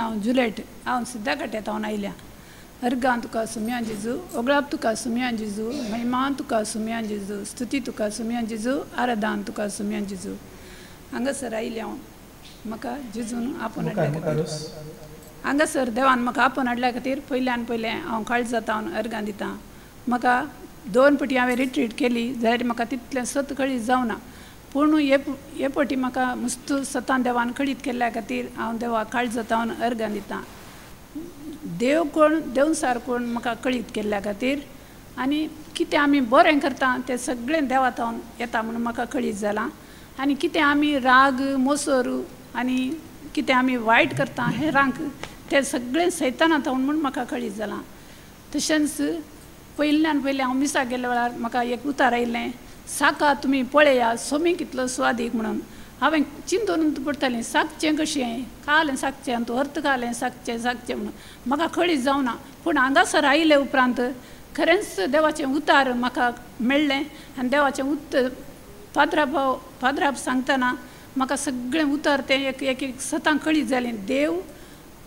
हांव जुलेट हांव सिद्धा कट्यातावन आयल्या अर्गां तुका सुमयान जेजू ओगळाप तुका सुमयान जेजू महिमान तुका सुमयान जेजू स्तुती तुका सुमयान जेजू आराधन तुका सुमयान जेजू हांगासर आयल्या हांव म्हाका जेजून आपोवन हाडल्या हांगासर देवान म्हाका आपोवन हाडल्या खातीर पयल्यान पयलें हांव काळजात हांव अर्गां दितां म्हाका 2 फावटी हांवें रिट्रीट केली जाल्यार म्हाका तितलें सत कळीत जावना पूण हे फावटी म्हाका मस्त सतान देवान कळीत केल्ल्या खातीर हांव देवा काळजात हांव अर्गां दितां देव कोण देवसार कोण म्हाका कळीत केल्ल्या खातीर आनी कितें आमी बरें करता तें सगळें देवातावन येता म्हणून म्हाका कळीत जालां आनी कितें आमी राग मोसोर आनी कितें आमी वायट करता हेरांक तें सगळें सैतानातावन म्हूण म्हाका कळीत जालां तशेंच पयल्यान पयलें हांव मिसाक गेल्या वेळार म्हाका एक उतार आयिल्लें साका तुमी पळया सोमी कितलो स्वादीक म्हणून हांवें चिंतून पडटालें साकचें कशें कालें साकचें आनी तूं अर्थ कालें साकचें म्हणून म्हाका कळीत जावना पूण हांगासर आयले उपरांत खरेंच देवाचें उतार म्हाका मेळ्ळें आनी देवाचें उतर पाद्राप सांगतना म्हाका सगळें उतार तें एक सतां कळीत जालें देव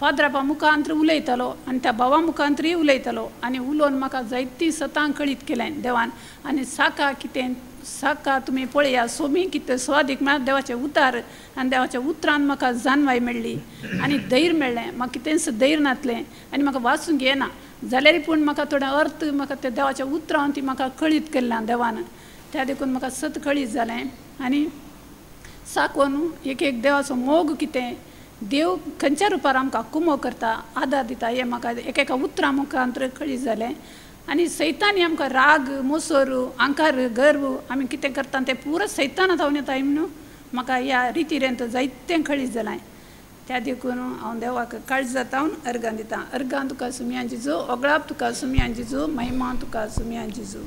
पाद्रापा मुखांतर उलयतालो आनी त्या भावा मुखांतरूय उलयतालो आनी उलोवन म्हाका जायतीं सतां कळीत केलें देवान आनी साका तुमी पळया सोमी कितें स्वादीक म्हळ्यार देवाचें उतार आनी देवाच्या उतरान म्हाका जानवाय मेळ्ळी आनी धैर्य मेळ्ळें म्हाका कितेंच धैर्य नासलें आनी म्हाका वाचूंक येना जाल्यार पूण म्हाका थोडें अर्थ म्हाका त्या देवाच्या उतरान ती म्हाका कळीत केल्लें देवान त्या देखून म्हाका सत कळीत जालें आनी साकोन एक देवाचो मोग कितें देव खंयच्या रुपार आमकां कुमो करता आदार दिता हें म्हाका एकेका उतरां मुखांतर कळीत जालें आनी सैतानी आमकां राग मोसोर आंकार गर्व आमी कितें करता तें पुरो सैताना जावन येता म्हणून म्हाका ह्या रितीरेंत जायतें कळीत जालें त्या देखून हांव देवाक काळजात हांव अर्गां दितां अर्गां तुका सुमयान जेजू ओगळाप तुका सुमयान जेजू महिमा तुका सुमयान जेजू